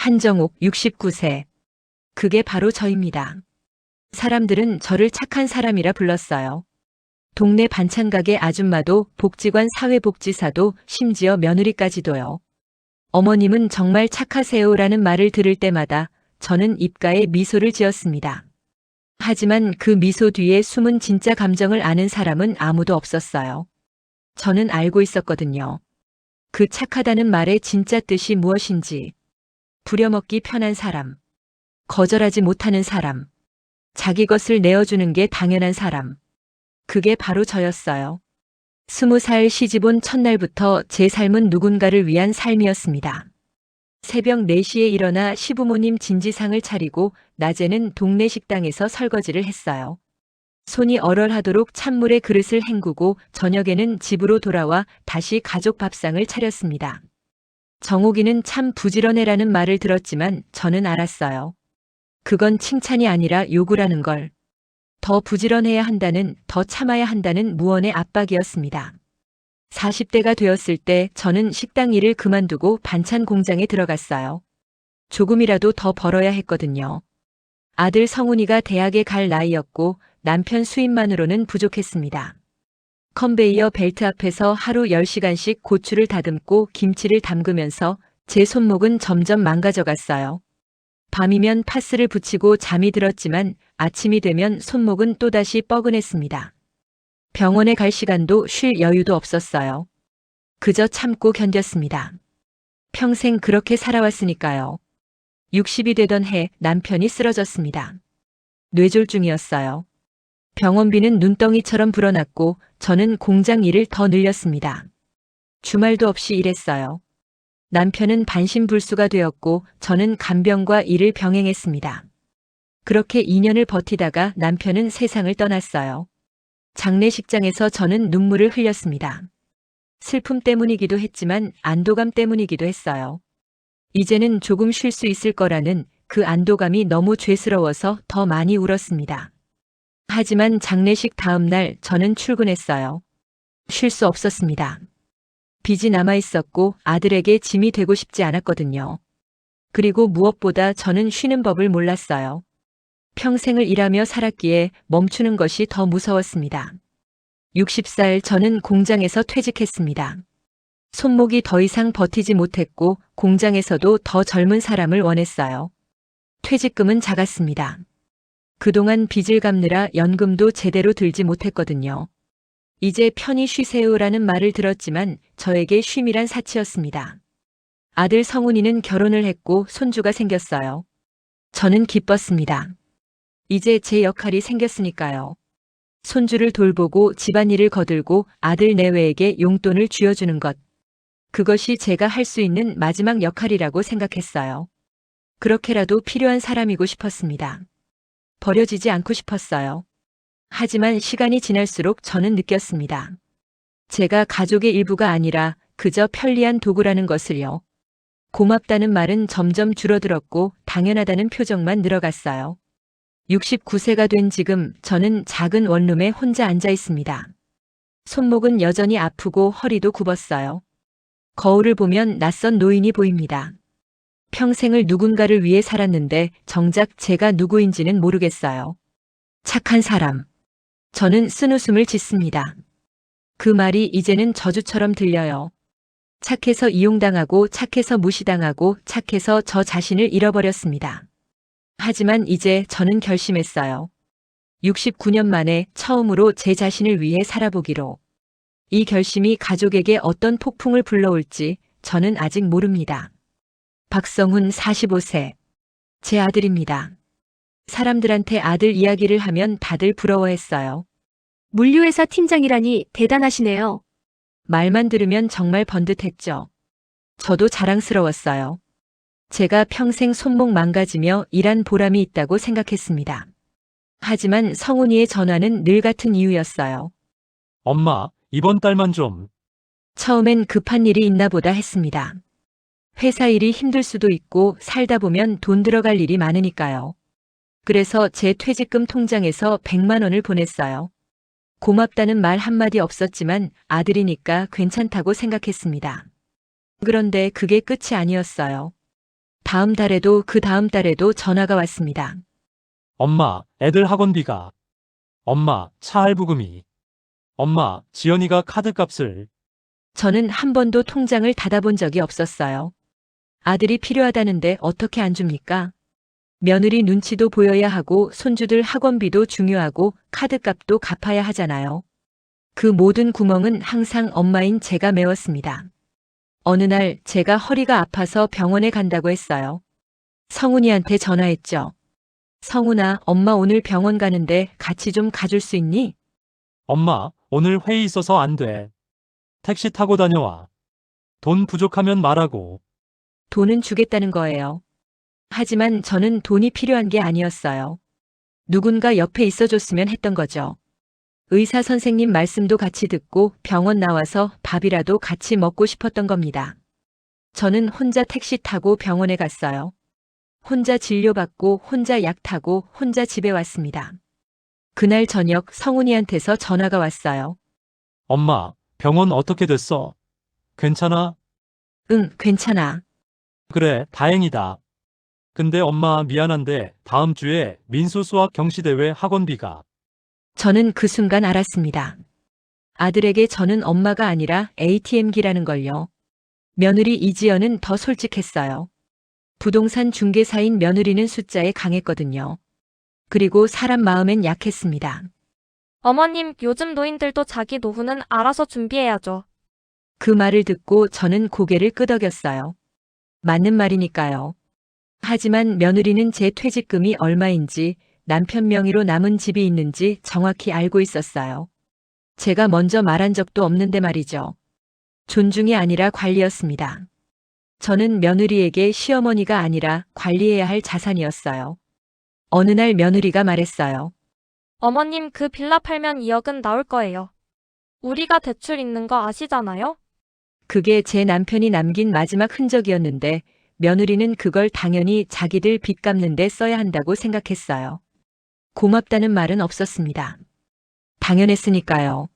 한정옥 69세. 그게 바로 저입니다. 사람들은 저를 착한 사람이라 불렀어요. 동네 반찬가게 아줌마도 복지관 사회복지사도 심지어 며느리까지도요. 어머님은 정말 착하세요라는 말을 들을 때마다 저는 입가에 미소를 지었습니다. 하지만 그 미소 뒤에 숨은 진짜 감정을 아는 사람은 아무도 없었어요. 저는 알고 있었거든요. 그 착하다는 말의 진짜 뜻이 무엇인지. 부려먹기 편한 사람, 거절하지 못하는 사람, 자기 것을 내어주는 게 당연한 사람. 그게 바로 저였어요. 20살 시집 온 첫날부터 제 삶은 누군가를 위한 삶이었습니다. 새벽 4시에 일어나 시부모님 진지상을 차리고 낮에는 동네 식당에서 설거지를 했어요. 손이 얼얼하도록 찬물에 그릇을 헹구고 저녁에는 집으로 돌아와 다시 가족 밥상을 차렸습니다. 정옥이는 참 부지런해라는 말을 들었지만 저는 알았어요. 그건 칭찬이 아니라 요구라는 걸. 더 부지런해야 한다는, 더 참아야 한다는 무언의 압박이었습니다. 40대가 되었을 때 저는 식당 일을 그만두고 반찬 공장에 들어갔어요. 조금이라도 더 벌어야 했거든요. 아들 성훈이가 대학에 갈 나이였고 남편 수입만으로는 부족했습니다. 컨베이어 벨트 앞에서 하루 10시간씩 고추를 다듬고 김치를 담그면서 제 손목은 점점 망가져갔어요. 밤이면 파스를 붙이고 잠이 들었지만 아침이 되면 손목은 또다시 뻐근했습니다. 병원에 갈 시간도 쉴 여유도 없었어요. 그저 참고 견뎠습니다. 평생 그렇게 살아왔으니까요. 60이 되던 해 남편이 쓰러졌습니다. 뇌졸중이었어요. 병원비는 눈덩이처럼 불어났고 저는 공장 일을 더 늘렸습니다. 주말도 없이 일했어요. 남편은 반신불수가 되었고 저는 간병과 일을 병행했습니다. 그렇게 2년을 버티다가 남편은 세상을 떠났어요. 장례식장에서 저는 눈물을 흘렸습니다. 슬픔 때문이기도 했지만 안도감 때문이기도 했어요. 이제는 조금 쉴 수 있을 거라는 그 안도감이 너무 죄스러워서 더 많이 울었습니다. 하지만 장례식 다음 날 저는 출근했어요. 쉴 수 없었습니다. 빚이 남아 있었고 아들에게 짐이 되고 싶지 않았거든요. 그리고 무엇보다 저는 쉬는 법을 몰랐어요. 평생을 일하며 살았기에 멈추는 것이 더 무서웠습니다. 60살 저는 공장에서 퇴직했습니다. 손목이 더 이상 버티지 못했고 공장에서도 더 젊은 사람을 원했어요. 퇴직금은 작았습니다. 그동안 빚을 갚느라 연금도 제대로 들지 못했거든요. 이제 편히 쉬세요라는 말을 들었지만 저에게 쉼이란 사치였습니다. 아들 성훈이는 결혼을 했고 손주가 생겼어요. 저는 기뻤습니다. 이제 제 역할이 생겼으니까요. 손주를 돌보고 집안일을 거들고 아들 내외에게 용돈을 쥐어주는 것. 그것이 제가 할 수 있는 마지막 역할이라고 생각했어요. 그렇게라도 필요한 사람이고 싶었습니다. 버려지지 않고 싶었어요. 하지만 시간이 지날수록 저는 느꼈습니다. 제가 가족의 일부가 아니라 그저 편리한 도구라는 것을요. 고맙다는 말은 점점 줄어들었고 당연하다는 표정만 늘어갔어요. 69세가 된 지금 저는 작은 원룸에 혼자 앉아 있습니다. 손목은 여전히 아프고 허리도 굽었어요. 거울을 보면 낯선 노인이 보입니다. 평생을 누군가를 위해 살았는데 정작 제가 누구인지는 모르겠어요. 착한 사람. 저는 쓴웃음을 짓습니다. 그 말이 이제는 저주처럼 들려요. 착해서 이용당하고 착해서 무시당하고 착해서 저 자신을 잃어버렸습니다. 하지만 이제 저는 결심했어요. 69년 만에 처음으로 제 자신을 위해 살아보기로. 이 결심이 가족에게 어떤 폭풍을 불러올지 저는 아직 모릅니다. 박성훈 45세. 제 아들입니다. 사람들한테 아들 이야기를 하면 다들 부러워했어요. 물류회사 팀장이라니 대단하시네요. 말만 들으면 정말 번듯했죠. 저도 자랑스러웠어요. 제가 평생 손목 망가지며 일한 보람이 있다고 생각했습니다. 하지만 성훈이의 전화는 늘 같은 이유였어요. 엄마, 이번 달만 좀. 처음엔 급한 일이 있나 보다 했습니다. 회사 일이 힘들 수도 있고 살다 보면 돈 들어갈 일이 많으니까요. 그래서 제 퇴직금 통장에서 100만 원을 보냈어요. 고맙다는 말 한마디 없었지만 아들이니까 괜찮다고 생각했습니다. 그런데 그게 끝이 아니었어요. 다음 달에도 그 다음 달에도 전화가 왔습니다. 엄마, 애들 학원비가. 엄마, 차 할부금이. 엄마, 지연이가 카드값을. 저는 한 번도 통장을 닫아본 적이 없었어요. 아들이 필요하다는데 어떻게 안 줍니까? 며느리 눈치도 보여야 하고 손주들 학원비도 중요하고 카드값도 갚아야 하잖아요. 그 모든 구멍은 항상 엄마인 제가 메웠습니다. 어느 날 제가 허리가 아파서 병원에 간다고 했어요. 성훈이한테 전화했죠. 성훈아, 엄마 오늘 병원 가는데 같이 좀 가줄 수 있니? 엄마, 오늘 회의 있어서 안 돼. 택시 타고 다녀와. 돈 부족하면 말하고. 돈은 주겠다는 거예요. 하지만 저는 돈이 필요한 게 아니었어요. 누군가 옆에 있어줬으면 했던 거죠. 의사 선생님 말씀도 같이 듣고 병원 나와서 밥이라도 같이 먹고 싶었던 겁니다. 저는 혼자 택시 타고 병원에 갔어요. 혼자 진료받고 혼자 약 타고 혼자 집에 왔습니다. 그날 저녁 성훈이한테서 전화가 왔어요. 엄마, 병원 어떻게 됐어? 괜찮아? 응, 괜찮아. 그래, 다행이다. 근데 엄마 미안한데 다음 주에 민수 수학 경시대회 학원비가. 저는 그 순간 알았습니다. 아들에게 저는 엄마가 아니라 ATM기라는 걸요. 며느리 이지연은 더 솔직했어요. 부동산 중개사인 며느리는 숫자에 강했거든요. 그리고 사람 마음엔 약했습니다. 어머님, 요즘 노인들도 자기 노후는 알아서 준비해야죠. 그 말을 듣고 저는 고개를 끄덕였어요. 맞는 말이니까요. 하지만 며느리는 제 퇴직금이 얼마인지 남편 명의로 남은 집이 있는지 정확히 알고 있었어요. 제가 먼저 말한 적도 없는데 말이죠. 존중이 아니라 관리였습니다. 저는 며느리에게 시어머니가 아니라 관리해야 할 자산이었어요. 어느 날 며느리가 말했어요. 어머님, 그 빌라 팔면 2억은 나올 거예요. 우리가 대출 있는 거 아시잖아요? 그게 제 남편이 남긴 마지막 흔적이었는데 며느리는 그걸 당연히 자기들 빚 갚는 데 써야 한다고 생각했어요. 고맙다는 말은 없었습니다. 당연했으니까요.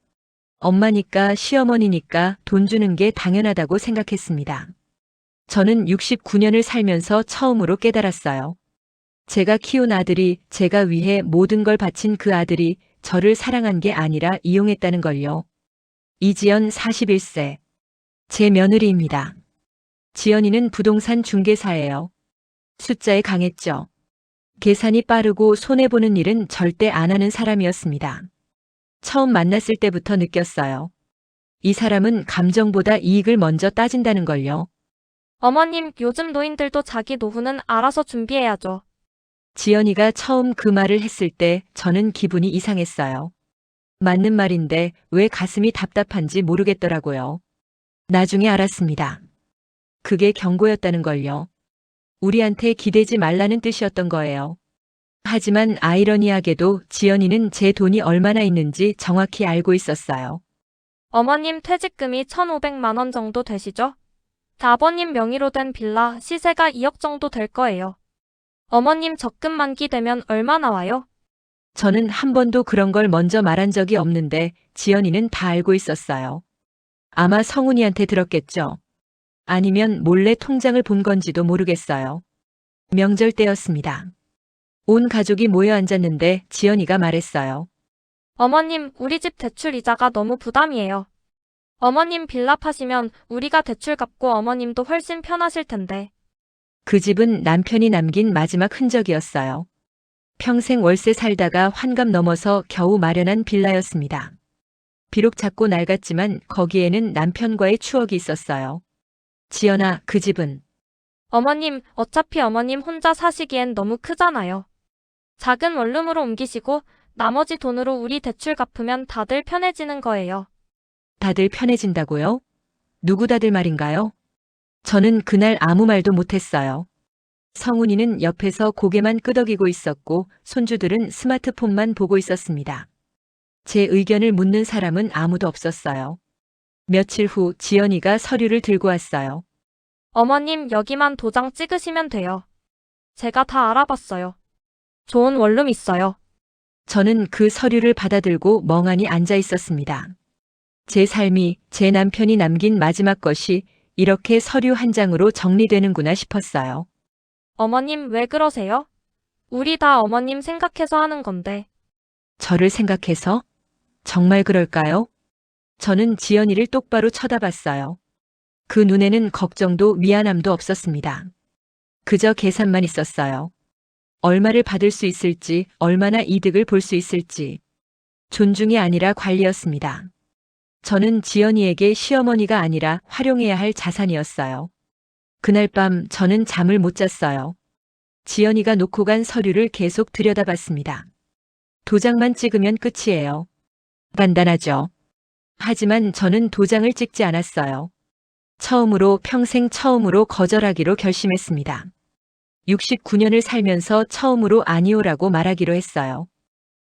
엄마니까 시어머니니까 돈 주는 게 당연하다고 생각했습니다. 저는 69년을 살면서 처음으로 깨달았어요. 제가 키운 아들이 제가 위해 모든 걸 바친 그 아들이 저를 사랑한 게 아니라 이용했다는 걸요. 이지연 41세. 제 며느리입니다. 지연이는 부동산 중개사예요. 숫자에 강했죠. 계산이 빠르고 손해보는 일은 절대 안 하는 사람이었습니다. 처음 만났을 때부터 느꼈어요. 이 사람은 감정보다 이익을 먼저 따진다는 걸요. 어머님, 요즘 노인들도 자기 노후는 알아서 준비해야죠. 지연이가 처음 그 말을 했을 때 저는 기분이 이상했어요. 맞는 말인데 왜 가슴이 답답한지 모르겠더라고요. 나중에 알았습니다. 그게 경고였다는 걸요. 우리한테 기대지 말라는 뜻이었던 거예요. 하지만 아이러니하게도 지연이는 제 돈이 얼마나 있는지 정확히 알고 있었어요. 어머님, 퇴직금이 1,500만 원 정도 되시죠? 아버님 명의로 된 빌라 시세가 2억 정도 될 거예요. 어머님 적금 만기 되면 얼마 나와요? 저는 한 번도 그런 걸 먼저 말한 적이 없는데 지연이는 다 알고 있었어요. 아마 성훈이한테 들었겠죠. 아니면 몰래 통장을 본 건지도 모르겠어요. 명절 때였습니다. 온 가족이 모여 앉았는데 지연이가 말했어요. 어머님, 우리 집 대출 이자가 너무 부담이에요. 어머님 빌라 파시면 우리가 대출 갚고 어머님도 훨씬 편하실 텐데. 그 집은 남편이 남긴 마지막 흔적이었어요. 평생 월세 살다가 환갑 넘어서 겨우 마련한 빌라였습니다. 비록 작고 낡았지만 거기에는 남편과의 추억이 있었어요. 지연아, 그 집은 어머님, 어차피 어머님 혼자 사시기엔 너무 크잖아요. 작은 원룸으로 옮기시고 나머지 돈으로 우리 대출 갚으면 다들 편해지는 거예요. 다들 편해진다고요? 누구 다들 말인가요? 저는 그날 아무 말도 못했어요. 성훈이는 옆에서 고개만 끄덕이고 있었고 손주들은 스마트폰만 보고 있었습니다. 제 의견을 묻는 사람은 아무도 없었어요. 며칠 후 지연이가 서류를 들고 왔어요. 어머님, 여기만 도장 찍으시면 돼요. 제가 다 알아봤어요. 좋은 원룸 있어요. 저는 그 서류를 받아들고 멍하니 앉아 있었습니다. 제 삶이 제 남편이 남긴 마지막 것이 이렇게 서류 한 장으로 정리되는구나 싶었어요. 어머님 왜 그러세요? 우리 다 어머님 생각해서 하는 건데. 저를 생각해서? 정말 그럴까요? 저는 지연이를 똑바로 쳐다봤어요. 그 눈에는 걱정도 미안함도 없었습니다. 그저 계산만 있었어요. 얼마를 받을 수 있을지, 얼마나 이득을 볼 수 있을지. 존중이 아니라 관리였습니다. 저는 지연이에게 시어머니가 아니라 활용해야 할 자산이었어요. 그날 밤 저는 잠을 못 잤어요. 지연이가 놓고 간 서류를 계속 들여다봤습니다. 도장만 찍으면 끝이에요. 간단하죠. 하지만 저는 도장을 찍지 않았어요. 처음으로 평생 처음으로 거절하기로 결심했습니다. 69년을 살면서 처음으로 아니오라고 말하기로 했어요.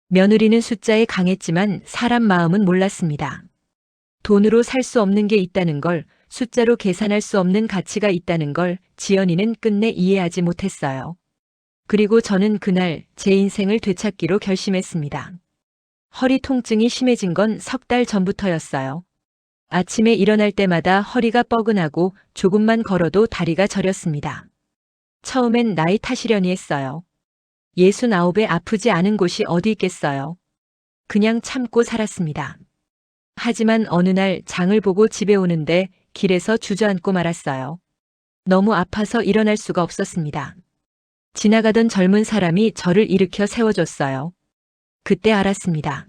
며느리는 숫자에 강했지만 사람 마음은 몰랐습니다. 돈으로 살 수 없는 게 있다는 걸, 숫자로 계산할 수 없는 가치가 있다는 걸 지연이는 끝내 이해하지 못했어요. 그리고 저는 그날 제 인생을 되찾기로 결심했습니다. 허리 통증이 심해진 건 석 달 전부터였어요. 아침에 일어날 때마다 허리가 뻐근하고 조금만 걸어도 다리가 저렸습니다. 처음엔 나이 탓이려니 했어요. 69에 아프지 않은 곳이 어디 있겠어요. 그냥 참고 살았습니다. 하지만 어느 날 장을 보고 집에 오는데 길에서 주저앉고 말았어요. 너무 아파서 일어날 수가 없었습니다. 지나가던 젊은 사람이 저를 일으켜 세워줬어요. 그때 알았습니다.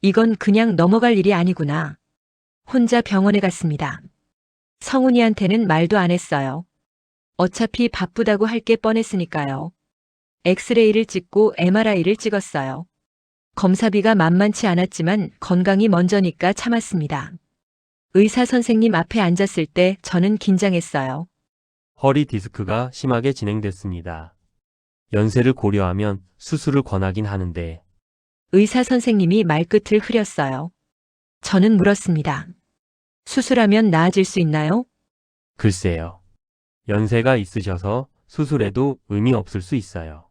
이건 그냥 넘어갈 일이 아니구나. 혼자 병원에 갔습니다. 성훈이한테는 말도 안 했어요. 어차피 바쁘다고 할 게 뻔했으니까요. 엑스레이를 찍고 MRI를 찍었어요. 검사비가 만만치 않았지만 건강이 먼저니까 참았습니다. 의사 선생님 앞에 앉았을 때 저는 긴장했어요. 허리 디스크가 심하게 진행됐습니다. 연세를 고려하면 수술을 권하긴 하는데 의사 선생님이 말끝을 흐렸어요. 저는 물었습니다. 수술하면 나아질 수 있나요? 글쎄요. 연세가 있으셔서 수술해도 의미 없을 수 있어요.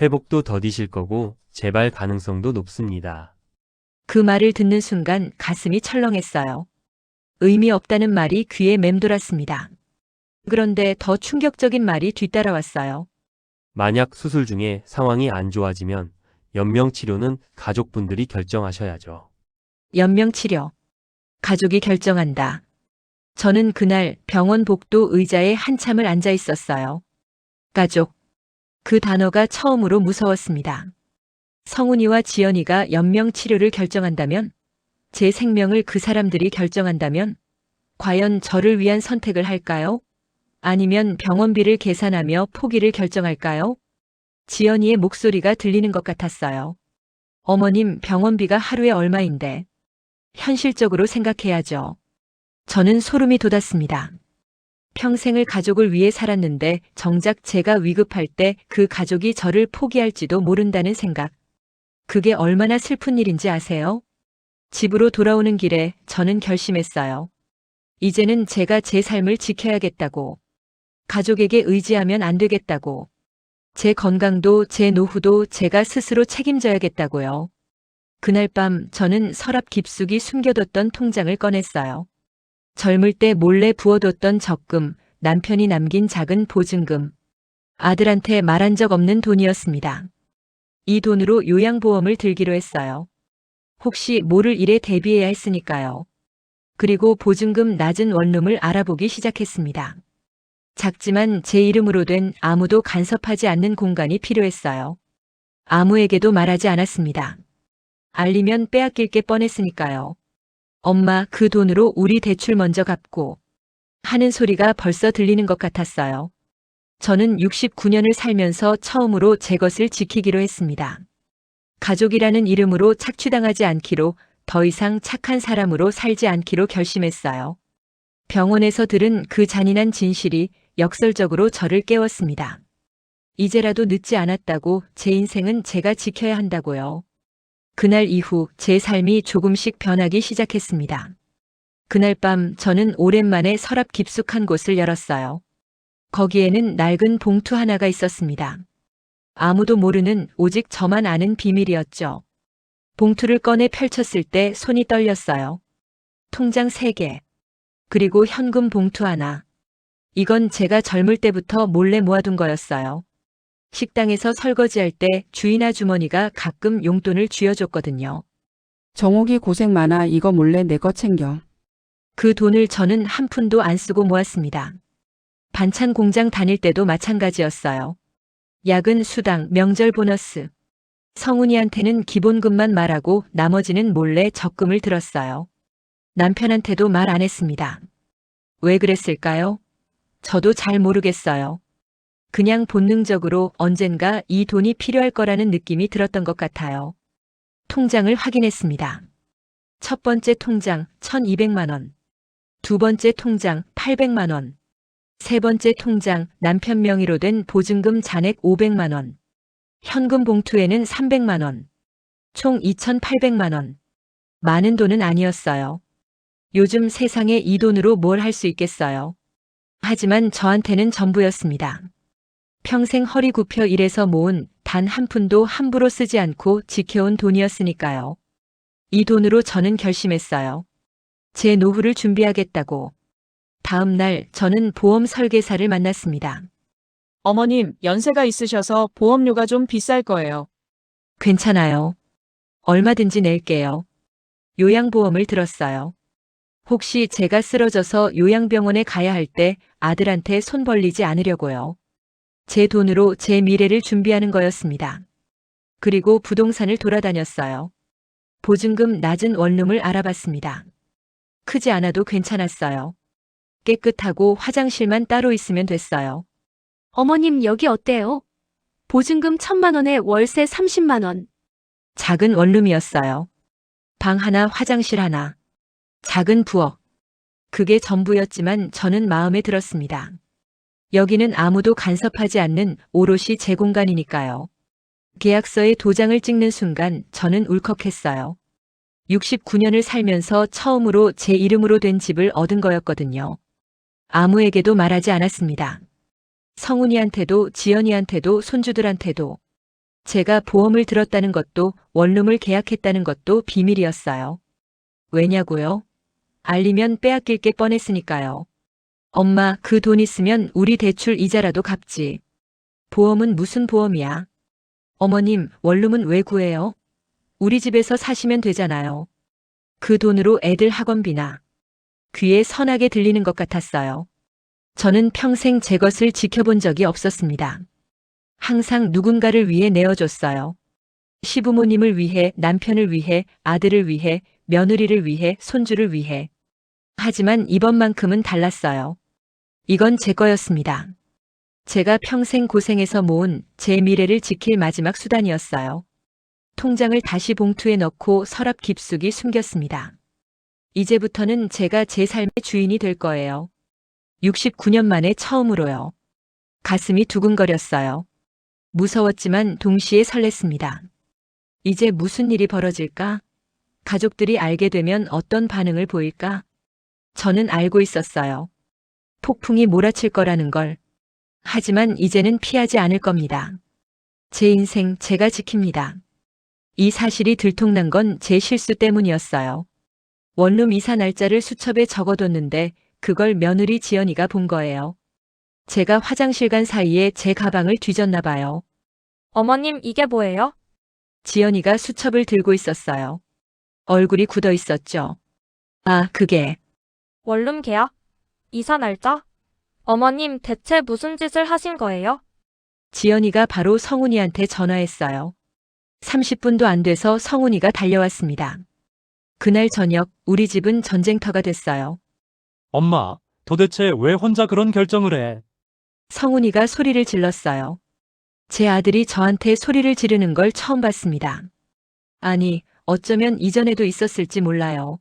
회복도 더디실 거고 재발 가능성도 높습니다. 그 말을 듣는 순간 가슴이 철렁했어요. 의미 없다는 말이 귀에 맴돌았습니다. 그런데 더 충격적인 말이 뒤따라왔어요. 만약 수술 중에 상황이 안 좋아지면 연명치료는 가족분들이 결정하셔야죠. 연명치료. 가족이 결정한다. 저는 그날 병원 복도 의자에 한참을 앉아 있었어요. 가족. 그 단어가 처음으로 무서웠습니다. 성훈이와 지연이가 연명치료를 결정한다면, 제 생명을 그 사람들이 결정한다면, 과연 저를 위한 선택을 할까요? 아니면 병원비를 계산하며 포기를 결정할까요? 지연이의 목소리가 들리는 것 같았어요. 어머님, 병원비가 하루에 얼마인데. 현실적으로 생각해야죠. 저는 소름이 돋았습니다. 평생을 가족을 위해 살았는데 정작 제가 위급할 때 그 가족이 저를 포기할지도 모른다는 생각. 그게 얼마나 슬픈 일인지 아세요? 집으로 돌아오는 길에 저는 결심했어요. 이제는 제가 제 삶을 지켜야겠다고. 가족에게 의지하면 안 되겠다고. 제 건강도 제 노후도 제가 스스로 책임져야겠다고요. 그날 밤 저는 서랍 깊숙이 숨겨뒀던 통장을 꺼냈어요. 젊을 때 몰래 부어뒀던 적금, 남편이 남긴 작은 보증금. 아들한테 말한 적 없는 돈이었습니다. 이 돈으로 요양보험을 들기로 했어요. 혹시 모를 일에 대비해야 했으니까요. 그리고 보증금 낮은 원룸을 알아보기 시작했습니다. 작지만 제 이름으로 된 아무도 간섭하지 않는 공간이 필요했어요. 아무에게도 말하지 않았습니다. 알리면 빼앗길 게 뻔했으니까요. 엄마, 그 돈으로 우리 대출 먼저 갚고 하는 소리가 벌써 들리는 것 같았어요. 저는 69년을 살면서 처음으로 제 것을 지키기로 했습니다. 가족이라는 이름으로 착취당하지 않기로, 더 이상 착한 사람으로 살지 않기로 결심했어요. 병원에서 들은 그 잔인한 진실이 역설적으로 저를 깨웠습니다. 이제라도 늦지 않았다고, 제 인생은 제가 지켜야 한다고요. 그날 이후 제 삶이 조금씩 변하기 시작했습니다. 그날 밤 저는 오랜만에 서랍 깊숙한 곳을 열었어요. 거기에는 낡은 봉투 하나가 있었습니다. 아무도 모르는, 오직 저만 아는 비밀이었죠. 봉투를 꺼내 펼쳤을 때 손이 떨렸어요. 통장 3개. 그리고 현금 봉투 하나. 이건 제가 젊을 때부터 몰래 모아둔 거였어요. 식당에서 설거지할 때 주인 아주머니가 가끔 용돈을 쥐어줬거든요. 정옥이 고생 많아. 이거 몰래 내 거 챙겨. 그 돈을 저는 한 푼도 안 쓰고 모았습니다. 반찬 공장 다닐 때도 마찬가지였어요. 야근, 수당, 명절 보너스. 성훈이한테는 기본금만 말하고 나머지는 몰래 적금을 들었어요. 남편한테도 말 안 했습니다. 왜 그랬을까요? 저도 잘 모르겠어요. 그냥 본능적으로 언젠가 이 돈이 필요할 거라는 느낌이 들었던 것 같아요. 통장을 확인했습니다. 첫 번째 통장 1200만 원. 두 번째 통장 800만 원. 세 번째 통장 남편 명의로 된 보증금 잔액 500만 원. 현금 봉투에는 300만 원. 총 2800만 원. 많은 돈은 아니었어요. 요즘 세상에 이 돈으로 뭘 할 수 있겠어요. 하지만 저한테는 전부였습니다. 평생 허리 굽혀 일해서 모은 단 한 푼도 함부로 쓰지 않고 지켜온 돈이었으니까요. 이 돈으로 저는 결심했어요. 제 노후를 준비하겠다고. 다음 날 저는 보험 설계사를 만났습니다. 어머님, 연세가 있으셔서 보험료가 좀 비쌀 거예요. 괜찮아요. 얼마든지 낼게요. 요양보험을 들었어요. 혹시 제가 쓰러져서 요양병원에 가야 할 때 아들한테 손 벌리지 않으려고요. 제 돈으로 제 미래를 준비하는 거였습니다. 그리고 부동산을 돌아다녔어요. 보증금 낮은 원룸을 알아봤습니다. 크지 않아도 괜찮았어요. 깨끗하고 화장실만 따로 있으면 됐어요. 어머님 여기 어때요? 보증금 1000만 원에 월세 30만 원. 작은 원룸이었어요. 방 하나, 화장실 하나. 작은 부엌. 그게 전부였지만 저는 마음에 들었습니다. 여기는 아무도 간섭하지 않는 오롯이 제 공간이니까요. 계약서에 도장을 찍는 순간 저는 울컥했어요. 69년을 살면서 처음으로 제 이름으로 된 집을 얻은 거였거든요. 아무에게도 말하지 않았습니다. 성훈이한테도 지연이한테도 손주들한테도. 제가 보험을 들었다는 것도 원룸을 계약했다는 것도 비밀이었어요. 왜냐고요? 알리면 빼앗길 게 뻔했으니까요. 엄마, 그 돈 있으면 우리 대출 이자라도 갚지. 보험은 무슨 보험이야? 어머님, 원룸은 왜 구해요? 우리 집에서 사시면 되잖아요. 그 돈으로 애들 학원비나. 귀에 선하게 들리는 것 같았어요. 저는 평생 제 것을 지켜본 적이 없었습니다. 항상 누군가를 위해 내어줬어요. 시부모님을 위해, 남편을 위해, 아들을 위해, 며느리를 위해, 손주를 위해. 하지만 이번만큼은 달랐어요. 이건 제 거였습니다. 제가 평생 고생해서 모은 제 미래를 지킬 마지막 수단이었어요. 통장을 다시 봉투에 넣고 서랍 깊숙이 숨겼습니다. 이제부터는 제가 제 삶의 주인이 될 거예요. 69년 만에 처음으로요. 가슴이 두근거렸어요. 무서웠지만 동시에 설렜습니다. 이제 무슨 일이 벌어질까? 가족들이 알게 되면 어떤 반응을 보일까? 저는 알고 있었어요. 폭풍이 몰아칠 거라는 걸. 하지만 이제는 피하지 않을 겁니다. 제 인생 제가 지킵니다. 이 사실이 들통난 건 제 실수 때문이었어요. 원룸 이사 날짜를 수첩에 적어뒀는데 그걸 며느리 지연이가 본 거예요. 제가 화장실 간 사이에 제 가방을 뒤졌나 봐요. 어머님, 이게 뭐예요? 지연이가 수첩을 들고 있었어요. 얼굴이 굳어 있었죠. 아, 그게. 원룸 계약? 이사 날짜? 어머님, 대체 무슨 짓을 하신 거예요? 지연이가 바로 성훈이한테 전화했어요. 30분도 안 돼서 성훈이가 달려왔습니다. 그날 저녁 우리 집은 전쟁터가 됐어요. 엄마, 도대체 왜 혼자 그런 결정을 해? 성훈이가 소리를 질렀어요. 제 아들이 저한테 소리를 지르는 걸 처음 봤습니다. 아니, 어쩌면 이전에도 있었을지 몰라요.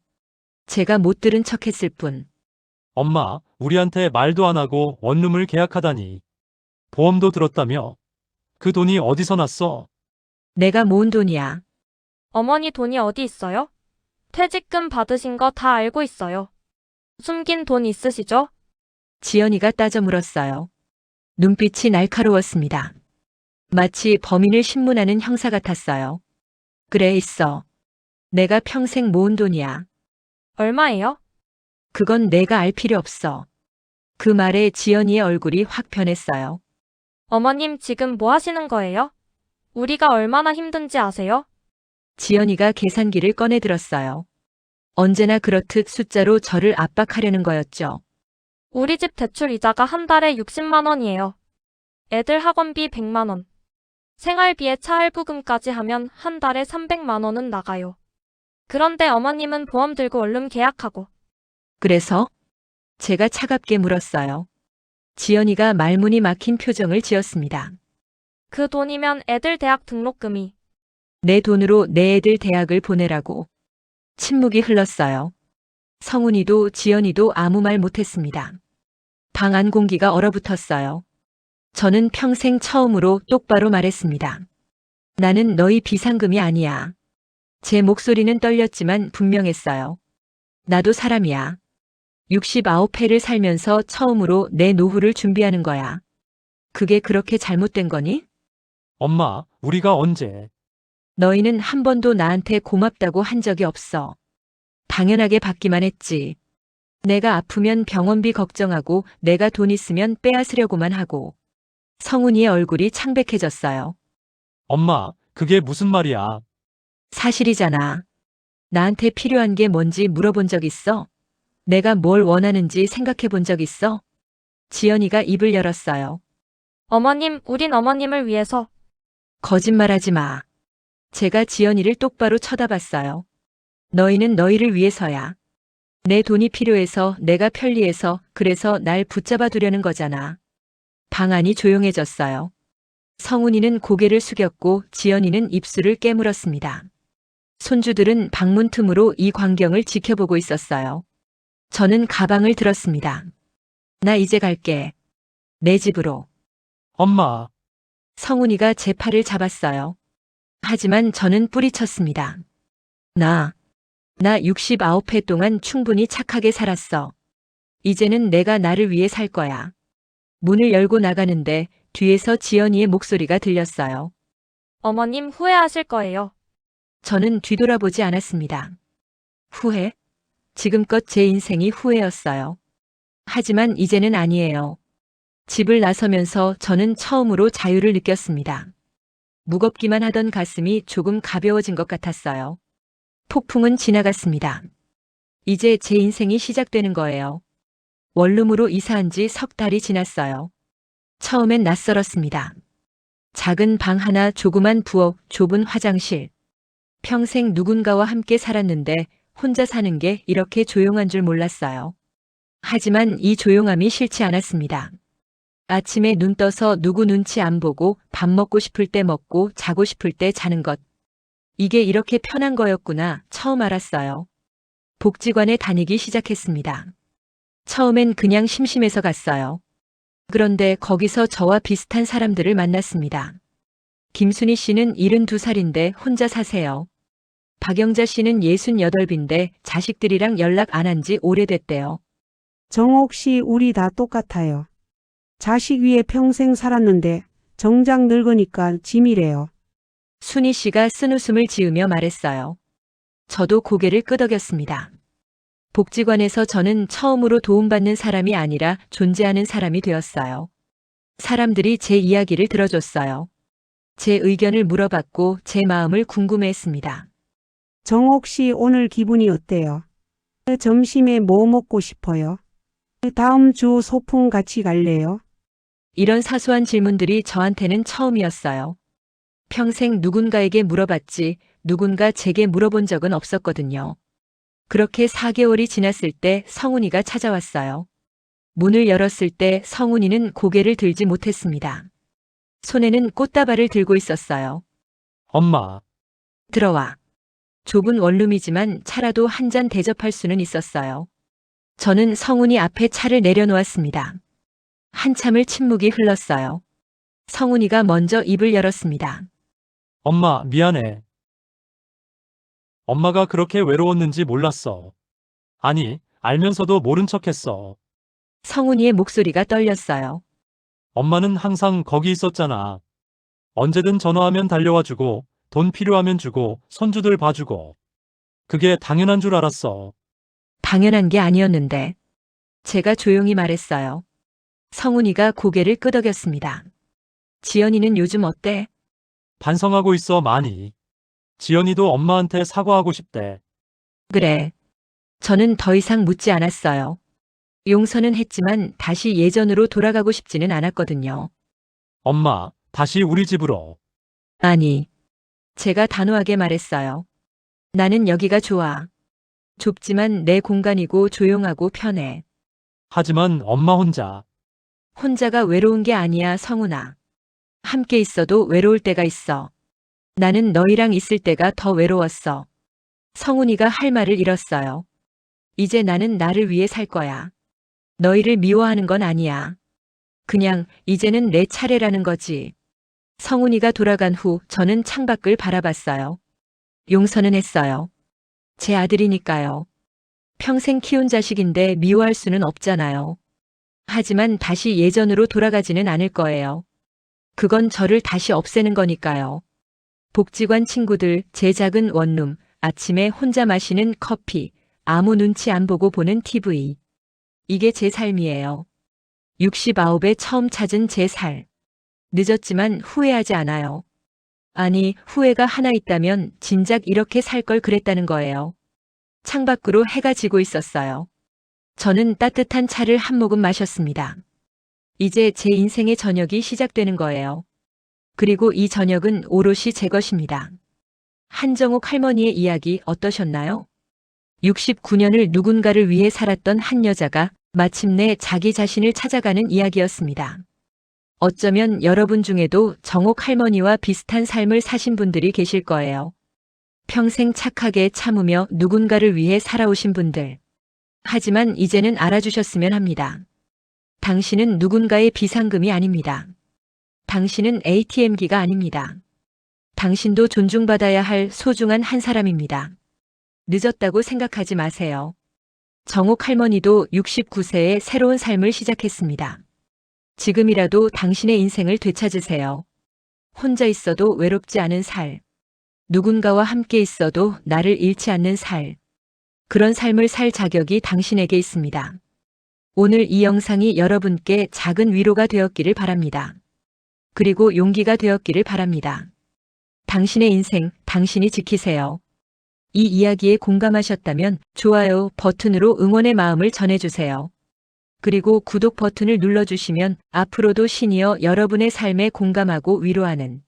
제가 못 들은 척했을 뿐. 엄마, 우리한테 말도 안 하고 원룸을 계약하다니. 보험도 들었다며? 그 돈이 어디서 났어? 내가 모은 돈이야. 어머니 돈이 어디 있어요? 퇴직금 받으신 거 다 알고 있어요. 숨긴 돈 있으시죠? 지연이가 따져 물었어요. 눈빛이 날카로웠습니다. 마치 범인을 신문하는 형사 같았어요. 그래, 있어. 내가 평생 모은 돈이야. 얼마예요? 그건 내가 알 필요 없어. 그 말에 지연이의 얼굴이 확 변했어요. 어머님 지금 뭐 하시는 거예요? 우리가 얼마나 힘든지 아세요? 지연이가 계산기를 꺼내 들었어요. 언제나 그렇듯 숫자로 저를 압박하려는 거였죠. 우리 집 대출 이자가 한 달에 60만 원이에요. 애들 학원비 100만 원. 생활비에 차 할부금까지 하면 한 달에 300만 원은 나가요. 그런데 어머님은 보험 들고 얼른 계약하고. 그래서 제가 차갑게 물었어요. 지연이가 말문이 막힌 표정을 지었습니다. 그 돈이면 애들 대학 등록금이. 내 돈으로 내 애들 대학을 보내라고. 침묵이 흘렀어요. 성훈이도 지연이도 아무 말 못했습니다. 방 안 공기가 얼어붙었어요. 저는 평생 처음으로 똑바로 말했습니다. 나는 너희 비상금이 아니야. 제 목소리는 떨렸지만 분명했어요. 나도 사람이야. 69회를 살면서 처음으로 내 노후를 준비하는 거야. 그게 그렇게 잘못된 거니? 엄마, 우리가 언제? 너희는 한 번도 나한테 고맙다고 한 적이 없어. 당연하게 받기만 했지. 내가 아프면 병원비 걱정하고 내가 돈 있으면 빼앗으려고만 하고. 성훈이의 얼굴이 창백해졌어요. 엄마, 그게 무슨 말이야? 사실이잖아. 나한테 필요한 게 뭔지 물어본 적 있어? 내가 뭘 원하는지 생각해 본 적 있어? 지연이가 입을 열었어요. 어머님, 우린 어머님을 위해서. 거짓말하지 마. 제가 지연이를 똑바로 쳐다봤어요. 너희는 너희를 위해서야. 내 돈이 필요해서 내가 편리해서 그래서 날 붙잡아 두려는 거잖아. 방 안이 조용해졌어요. 성훈이는 고개를 숙였고 지연이는 입술을 깨물었습니다. 손주들은 방문 틈으로 이 광경을 지켜보고 있었어요. 저는 가방을 들었습니다. 나 이제 갈게. 내 집으로. 엄마, 성훈이가 제 팔을 잡았어요. 하지만 저는 뿌리쳤습니다. 나 69회 동안 충분히 착하게 살았어. 이제는 내가 나를 위해 살 거야. 문을 열고 나가는데 뒤에서 지연이의 목소리가 들렸어요. 어머님 후회하실 거예요. 저는 뒤돌아보지 않았습니다. 후회? 지금껏 제 인생이 후회였어요. 하지만 이제는 아니에요. 집을 나서면서 저는 처음으로 자유를 느꼈습니다. 무겁기만 하던 가슴이 조금 가벼워진 것 같았어요. 폭풍은 지나갔습니다. 이제 제 인생이 시작되는 거예요. 원룸으로 이사한 지 석 달이 지났어요. 처음엔 낯설었습니다. 작은 방 하나, 조그만 부엌, 좁은 화장실. 평생 누군가와 함께 살았는데 혼자 사는 게 이렇게 조용한 줄 몰랐어요. 하지만 이 조용함이 싫지 않았습니다. 아침에 눈 떠서 누구 눈치 안 보고 밥 먹고 싶을 때 먹고 자고 싶을 때 자는 것. 이게 이렇게 편한 거였구나 처음 알았어요. 복지관에 다니기 시작했습니다. 처음엔 그냥 심심해서 갔어요. 그런데 거기서 저와 비슷한 사람들을 만났습니다. 김순희 씨는 72살인데 혼자 사세요. 박영자 씨는 68인데 자식들이랑 연락 안 한 지 오래됐대요. 정옥 씨, 우리 다 똑같아요. 자식 위에 평생 살았는데 정작 늙으니까 짐이래요. 순희 씨가 쓴웃음을 지으며 말했어요. 저도 고개를 끄덕였습니다. 복지관에서 저는 처음으로 도움받는 사람이 아니라 존재하는 사람이 되었어요. 사람들이 제 이야기를 들어줬어요. 제 의견을 물어봤고 제 마음을 궁금해했습니다. 정옥 씨, 오늘 기분이 어때요? 점심에 뭐 먹고 싶어요? 다음 주 소풍 같이 갈래요? 이런 사소한 질문들이 저한테는 처음이었어요. 평생 누군가에게 물어봤지 누군가 제게 물어본 적은 없었거든요. 그렇게 4개월이 지났을 때 성훈이가 찾아왔어요. 문을 열었을 때 성훈이는 고개를 들지 못했습니다. 손에는 꽃다발을 들고 있었어요. 엄마, 들어와. 좁은 원룸이지만 차라도 한 잔 대접할 수는 있었어요. 저는 성훈이 앞에 차를 내려놓았습니다. 한참을 침묵이 흘렀어요. 성훈이가 먼저 입을 열었습니다. 엄마, 미안해. 엄마가 그렇게 외로웠는지 몰랐어. 아니, 알면서도 모른 척했어. 성훈이의 목소리가 떨렸어요. 엄마는 항상 거기 있었잖아. 언제든 전화하면 달려와주고, 돈 필요하면 주고, 손주들 봐주고. 그게 당연한 줄 알았어. 당연한 게 아니었는데. 제가 조용히 말했어요. 성훈이가 고개를 끄덕였습니다. 지연이는 요즘 어때? 반성하고 있어, 많이. 지연이도 엄마한테 사과하고 싶대. 그래. 저는 더 이상 묻지 않았어요. 용서는 했지만 다시 예전으로 돌아가고 싶지는 않았거든요. 엄마, 다시 우리 집으로. 아니, 제가 단호하게 말했어요. 나는 여기가 좋아. 좁지만 내 공간이고 조용하고 편해. 하지만 엄마 혼자. 혼자가 외로운 게 아니야, 성훈아. 함께 있어도 외로울 때가 있어. 나는 너희랑 있을 때가 더 외로웠어. 성훈이가 할 말을 잃었어요. 이제 나는 나를 위해 살 거야. 너희를 미워하는 건 아니야. 그냥 이제는 내 차례라는 거지. 성훈이가 돌아간 후 저는 창밖을 바라봤어요. 용서는 했어요. 제 아들이니까요. 평생 키운 자식인데 미워할 수는 없잖아요. 하지만 다시 예전으로 돌아가지는 않을 거예요. 그건 저를 다시 없애는 거니까요. 복지관 친구들, 제 작은 원룸, 아침에 혼자 마시는 커피, 아무 눈치 안 보고 보는 TV. 이게 제 삶이에요. 69에 처음 찾은 제 살. 늦었지만 후회하지 않아요. 아니, 후회가 하나 있다면 진작 이렇게 살 걸 그랬다는 거예요. 창밖으로 해가 지고 있었어요. 저는 따뜻한 차를 한 모금 마셨습니다. 이제 제 인생의 저녁이 시작되는 거예요. 그리고 이 저녁은 오롯이 제 것입니다. 한정옥 할머니의 이야기 어떠셨나요? 69년을 누군가를 위해 살았던 한 여자가 마침내 자기 자신을 찾아가는 이야기였습니다. 어쩌면 여러분 중에도 정옥 할머니와 비슷한 삶을 사신 분들이 계실 거예요. 평생 착하게 참으며 누군가를 위해 살아오신 분들. 하지만 이제는 알아주셨으면 합니다. 당신은 누군가의 비상금이 아닙니다. 당신은 ATM기가 아닙니다. 당신도 존중받아야 할 소중한 한 사람입니다. 늦었다고 생각하지 마세요. 정옥 할머니도 69세에 새로운 삶을 시작했습니다. 지금이라도 당신의 인생을 되찾으세요. 혼자 있어도 외롭지 않은 살. 누군가와 함께 있어도 나를 잃지 않는 살. 그런 삶을 살 자격이 당신에게 있습니다. 오늘 이 영상이 여러분께 작은 위로가 되었기를 바랍니다. 그리고 용기가 되었기를 바랍니다. 당신의 인생, 당신이 지키세요. 이 이야기에 공감하셨다면 좋아요 버튼으로 응원의 마음을 전해주세요. 그리고 구독 버튼을 눌러주시면 앞으로도 시니어 여러분의 삶에 공감하고 위로하는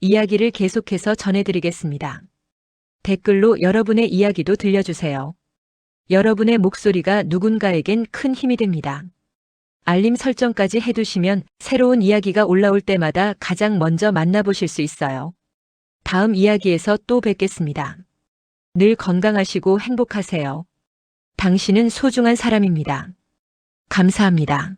이야기를 계속해서 전해드리겠습니다. 댓글로 여러분의 이야기도 들려주세요. 여러분의 목소리가 누군가에겐 큰 힘이 됩니다. 알림 설정까지 해두시면 새로운 이야기가 올라올 때마다 가장 먼저 만나보실 수 있어요. 다음 이야기에서 또 뵙겠습니다. 늘 건강하시고 행복하세요. 당신은 소중한 사람입니다. 감사합니다.